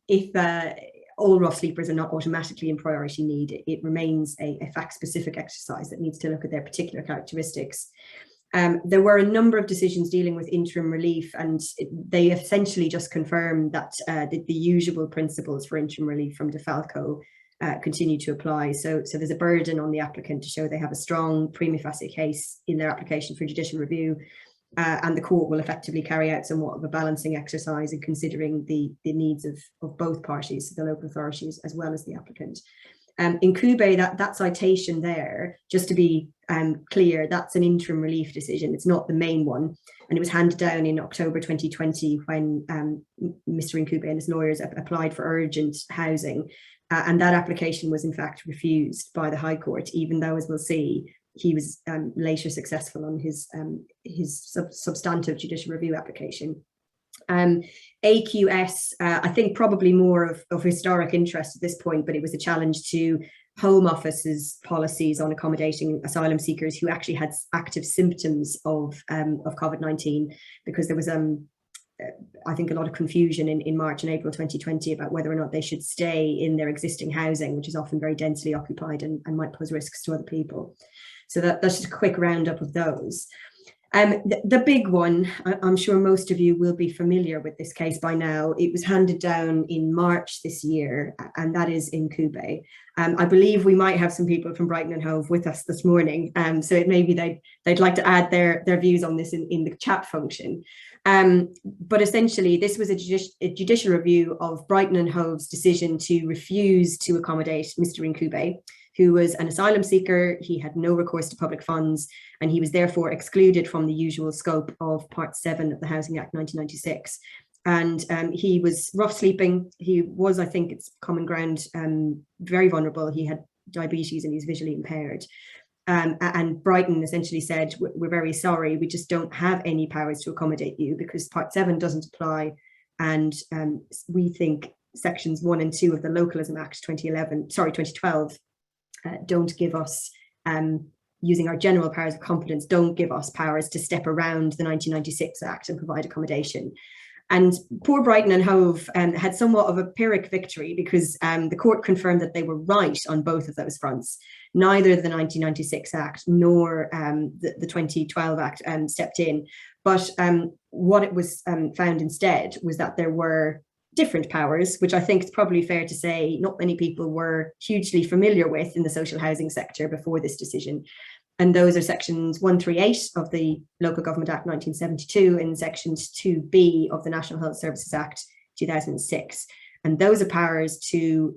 if all rough sleepers are not automatically in priority need, it remains a fact-specific exercise that needs to look at their particular characteristics. There were a number of decisions dealing with interim relief, and they essentially just confirmed that the usual principles for interim relief from DeFalco continue to apply. So there's a burden on the applicant to show they have a strong prima facie case in their application for judicial review, and the court will effectively carry out somewhat of a balancing exercise in considering the needs of both parties, the local authorities as well as the applicant. In Cube, that citation there, just to be clear, that's an interim relief decision. It's not the main one. And it was handed down in October 2020 when Mr. Incube and his lawyers applied for urgent housing. And that application was in fact refused by the High Court, even though, as we'll see, he was later successful on his substantive judicial review application. AQS, I think probably more of historic interest at this point, but it was a challenge to Home Office's policies on accommodating asylum seekers who actually had active symptoms of COVID-19, because there was I think a lot of confusion in March and April 2020 about whether or not they should stay in their existing housing, which is often very densely occupied and might pose risks to other people. So that's just a quick roundup of those. The big one, I'm sure most of you will be familiar with this case by now. It was handed down in March this year, and that is in Cube. I believe we might have some people from Brighton and Hove with us this morning, so it may be they'd like to add their views on this in the chat function. But essentially, this was a judicial review of Brighton and Hove's decision to refuse to accommodate Mr. Incube, who was an asylum seeker. He had no recourse to public funds, and he was therefore excluded from the usual scope of Part 7 of the Housing Act 1996. And he was rough sleeping. He was, I think it's common ground, very vulnerable. He had diabetes and he's visually impaired. And Brighton essentially said, we're very sorry, we just don't have any powers to accommodate you because Part 7 doesn't apply. And we think sections 1 and 2 of the Localism Act 2012 don't give us, using our general powers of competence, don't give us powers to step around the 1996 Act and provide accommodation. And poor Brighton and Hove had somewhat of a Pyrrhic victory, because the court confirmed that they were right on both of those fronts. Neither the 1996 Act nor the 2012 Act stepped in. But what it was found instead was that there were different powers, which I think it's probably fair to say not many people were hugely familiar with in the social housing sector before this decision. And those are sections 138 of the Local Government Act 1972 and sections 2B of the National Health Services Act 2006. And those are powers to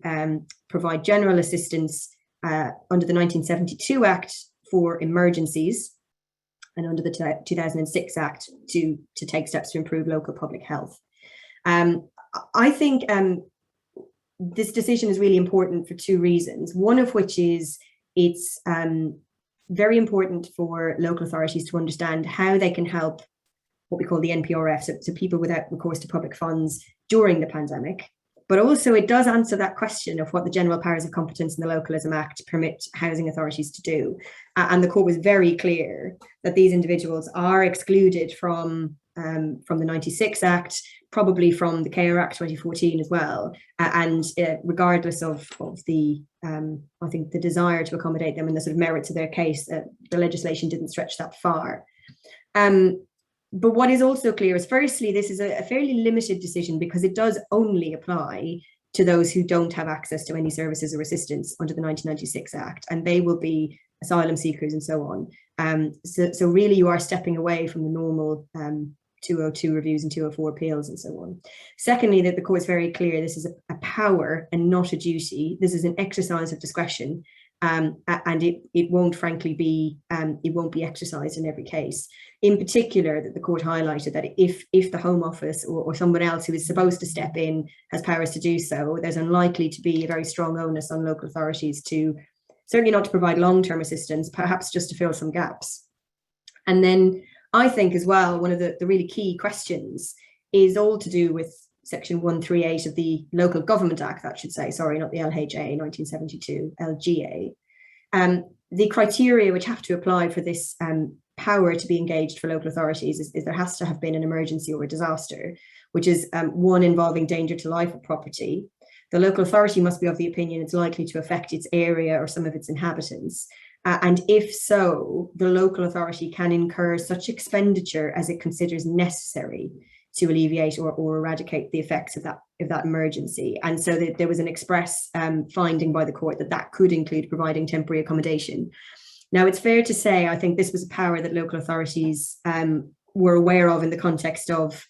provide general assistance under the 1972 Act for emergencies, and under the 2006 Act to take steps to improve local public health. I think this decision is really important for two reasons, one of which is it's very important for local authorities to understand how they can help what we call the NPRF, so people without recourse to public funds during the pandemic. But also it does answer that question of what the general powers of competence in the Localism Act permit housing authorities to do. And the court was very clear that these individuals are excluded from the 96 Act, probably from the Care Act 2014 as well. And regardless of the, I think, the desire to accommodate them and the sort of merits of their case, the legislation didn't stretch that far. But what is also clear is, firstly, this is a fairly limited decision because it does only apply to those who don't have access to any services or assistance under the 1996 Act, and they will be asylum seekers and so on. So really you are stepping away from the normal 202 reviews and 204 appeals and so on. Secondly, that the court is very clear this is a power and not a duty. This is an exercise of discretion, and it won't frankly be it won't be exercised in every case. In particular, that the court highlighted that if the Home Office or someone else who is supposed to step in has powers to do so, there's unlikely to be a very strong onus on local authorities to, certainly not to provide long-term assistance, perhaps just to fill some gaps. And then I think as well, one of the really key questions is all to do with section 138 of the Local Government Act, that should say, sorry, not the LHA 1972, LGA. The criteria which have to apply for this power to be engaged for local authorities is there has to have been an emergency or a disaster, which is one involving danger to life or property. The local authority must be of the opinion it's likely to affect its area or some of its inhabitants. And if so, the local authority can incur such expenditure as it considers necessary to alleviate or eradicate the effects of that emergency. And so there was an express finding by the court that could include providing temporary accommodation. Now, it's fair to say, I think this was a power that local authorities were aware of in the context of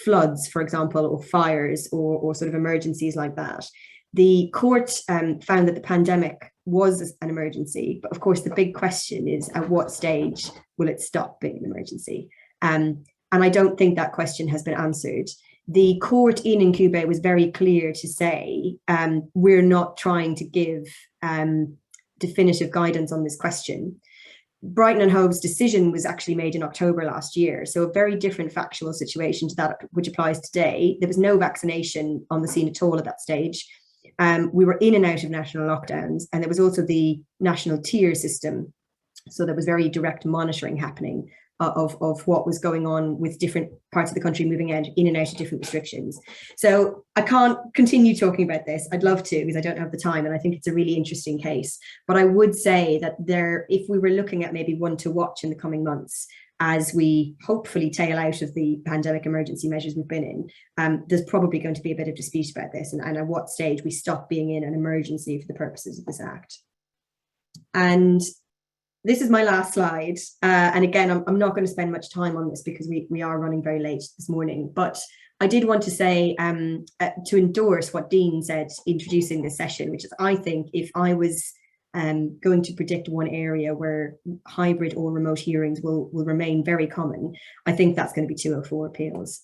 floods, for example, or fires or sort of emergencies like that. The court found that the pandemic was an emergency, but of course the big question is at what stage will it stop being an emergency? And I don't think that question has been answered. The court in Incube was very clear to say, we're not trying to give definitive guidance on this question. Brighton and Hove's decision was actually made in October last year, so a very different factual situation to that which applies today. There was no vaccination on the scene at all at that stage. We were in and out of national lockdowns, and there was also the national tier system. So there was very direct monitoring happening of what was going on with different parts of the country moving in and out of different restrictions. So I can't continue talking about this. I'd love to, because I don't have the time, and I think it's a really interesting case. But I would say that if we were looking at maybe one to watch in the coming months, as we hopefully tail out of the pandemic emergency measures we've been in, there's probably going to be a bit of dispute about this and at what stage we stop being in an emergency for the purposes of this Act. And this is my last slide. And again, I'm not going to spend much time on this because we are running very late this morning, but I did want to say to endorse what Dean said introducing this session, which is, I think if I was going to predict one area where hybrid or remote hearings will remain very common, I think that's going to be 204 appeals.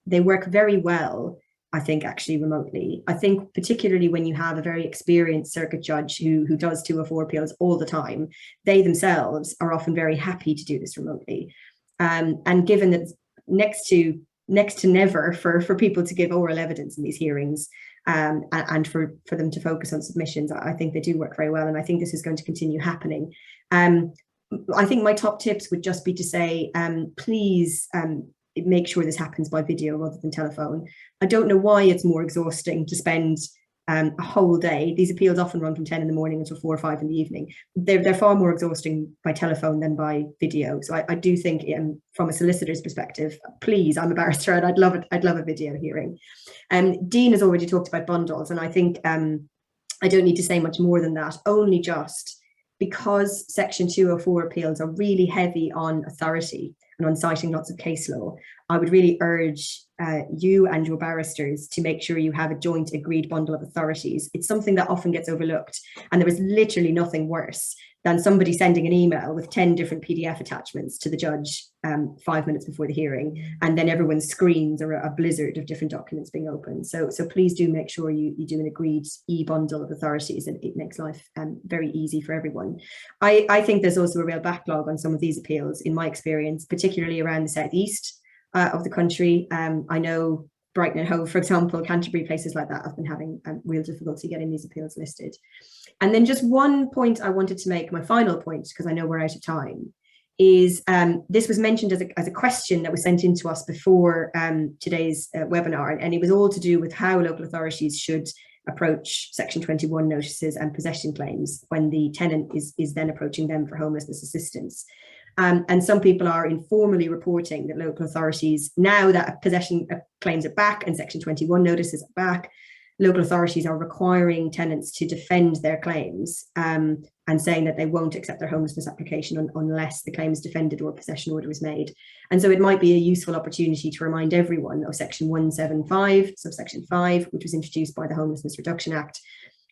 They work very well, I think, actually remotely. I think particularly when you have a very experienced circuit judge who does 204 appeals all the time, they themselves are often very happy to do this remotely. And given that next to next to never for people to give oral evidence in these hearings, and for them to focus on submissions. I think they do work very well, and I think this is going to continue happening. I think my top tips would just be to say, please make sure this happens by video rather than telephone. I don't know why it's more exhausting to spend a whole day. These appeals often run from 10 in the morning until 4 or 5 in the evening. They're far more exhausting by telephone than by video. So I do think, from a solicitor's perspective, please, I'm a barrister and I'd love a video hearing. Dean has already talked about bundles, and I think I don't need to say much more than that, only just because Section 204 appeals are really heavy on authority and on citing lots of case law. I would really urge you and your barristers to make sure you have a joint agreed bundle of authorities. It's something that often gets overlooked, and there is literally nothing worse than somebody sending an email with 10 different PDF attachments to the judge 5 minutes before the hearing, and then everyone's screens are a blizzard of different documents being opened. So please do make sure you do an agreed e-bundle of authorities, and it makes life very easy for everyone. I think there's also a real backlog on some of these appeals, in my experience, particularly around the southeast of the country. I know Brighton and Hove, for example, Canterbury, places like that have been having real difficulty getting these appeals listed. And then just one point I wanted to make, my final point, because I know we're out of time, is this was mentioned as a question that was sent in to us before today's webinar, and it was all to do with how local authorities should approach Section 21 notices and possession claims when the tenant is then approaching them for homelessness assistance. And some people are informally reporting that local authorities, now that possession claims are back and Section 21 notices are back, local authorities are requiring tenants to defend their claims, and saying that they won't accept their homelessness application unless the claim is defended or a possession order is made. And so it might be a useful opportunity to remind everyone of Section 175, subsection 5, which was introduced by the Homelessness Reduction Act,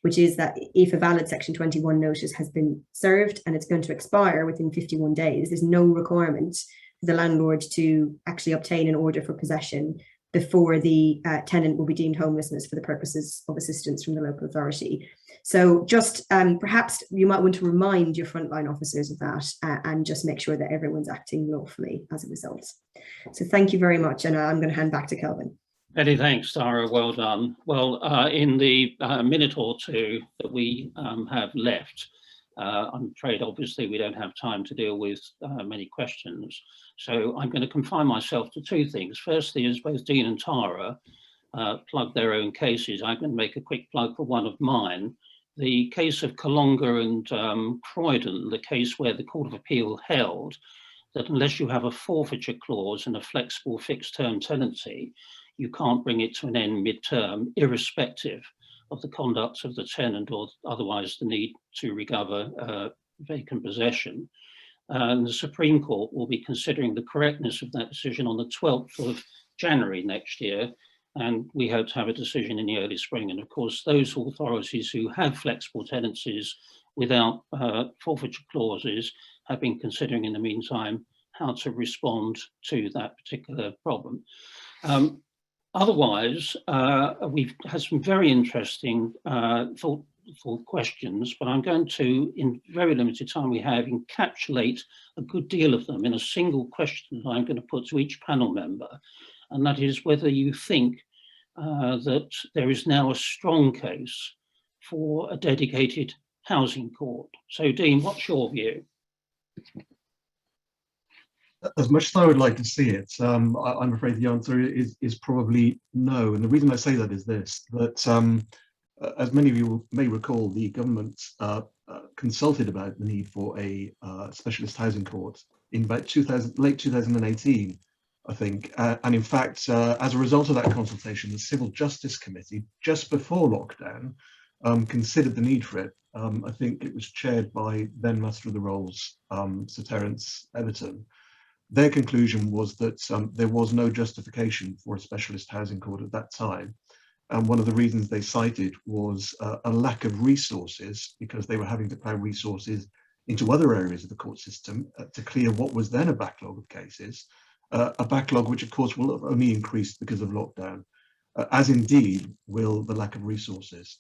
which is that if a valid Section 21 notice has been served and it's going to expire within 51 days, there's no requirement for the landlord to actually obtain an order for possession before the tenant will be deemed homelessness for the purposes of assistance from the local authority. So just perhaps you might want to remind your frontline officers of that, and just make sure that everyone's acting lawfully as a result. So thank you very much, and I'm going to hand back to Kelvin. Many thanks, Tara. Well done. Well, in the minute or two that we have left, I'm afraid, obviously, we don't have time to deal with many questions. So I'm going to confine myself to two things. Firstly, as both Dean and Tara plug their own cases, I'm going to make a quick plug for one of mine. The case of Kalonga and Croydon, the case where the Court of Appeal held that unless you have a forfeiture clause and a flexible fixed term tenancy, you can't bring it to an end mid-term, irrespective of the conduct of the tenant or otherwise the need to recover vacant possession. And the Supreme Court will be considering the correctness of that decision on the 12th of January next year, and we hope to have a decision in the early spring. And of course, those authorities who have flexible tenancies without forfeiture clauses have been considering in the meantime how to respond to that particular problem. Otherwise, we've had some very interesting thoughtful questions, but I'm going to, in very limited time we have, encapsulate a good deal of them in a single question that I'm going to put to each panel member, and that is whether you think that there is now a strong case for a dedicated housing court. So, Dean, what's your view? As much as I would like to see it, I'm afraid the answer is probably no. And the reason I say that is this, that as many of you may recall, the government consulted about the need for a specialist housing court in about late 2018, I think. And in fact, as a result of that consultation, the Civil Justice Committee, just before lockdown, considered the need for it. I think it was chaired by then Master of the Rolls, Sir Terence Everton. Their conclusion was that there was no justification for a specialist housing court at that time. And one of the reasons they cited was a lack of resources, because they were having to plough resources into other areas of the court system to clear what was then a backlog of cases, a backlog which of course will have only increased because of lockdown, as indeed will the lack of resources.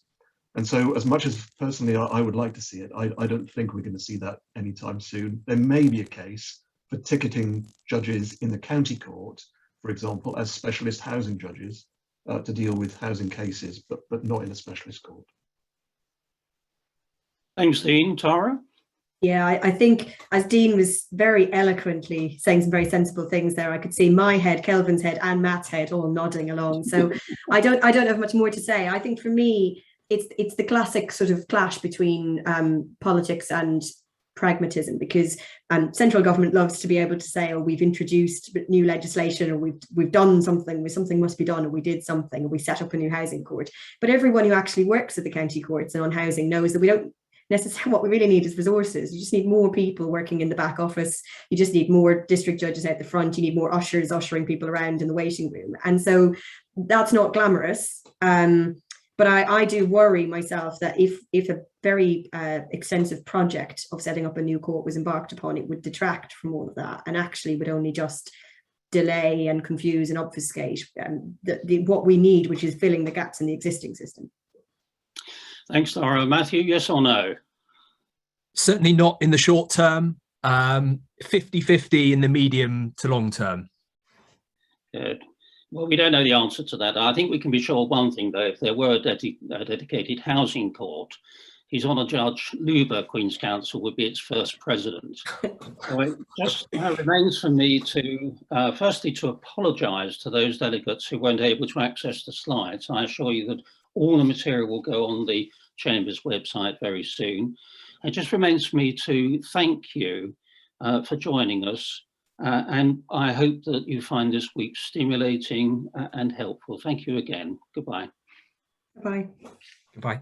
And so as much as personally I would like to see it, I don't think we're going to see that anytime soon. There may be a case for ticketing judges in the county court for example, as specialist housing judges to deal with housing cases, but not in a specialist court. Thanks, Dean. Tara? Yeah, I think as Dean was very eloquently saying some very sensible things there, I could see my head, Kelvin's head, and Matt's head all nodding along. So I don't have much more to say. I think for me, it's the classic sort of clash between politics and pragmatism, because central government loves to be able to say, oh, we've introduced new legislation, or we've done something, something must be done, or we did something, or we set up a new housing court. But everyone who actually works at the county courts and on housing knows that we don't necessarily, what we really need is resources. You just need more people working in the back office. You just need more district judges out the front. You need more ushers ushering people around in the waiting room. And so that's not glamorous. But I do worry myself that if a very extensive project of setting up a new court was embarked upon, it would detract from all of that and actually would only just delay and confuse and obfuscate what we need, which is filling the gaps in the existing system. Thanks, Tara. Matthew, yes or no? Certainly not in the short term. 50-50 in the medium to long term. Good. Well, we don't know the answer to that. I think we can be sure of one thing, though. If there were a dedicated housing court, His Honour Judge Luber, Queen's Counsel, would be its first president. So it just remains for me to, firstly, to apologise to those delegates who weren't able to access the slides. I assure you that all the material will go on the Chamber's website very soon. It just remains for me to thank you for joining us. And I hope that you find this week stimulating and helpful. Thank you again. Goodbye. Bye. Goodbye.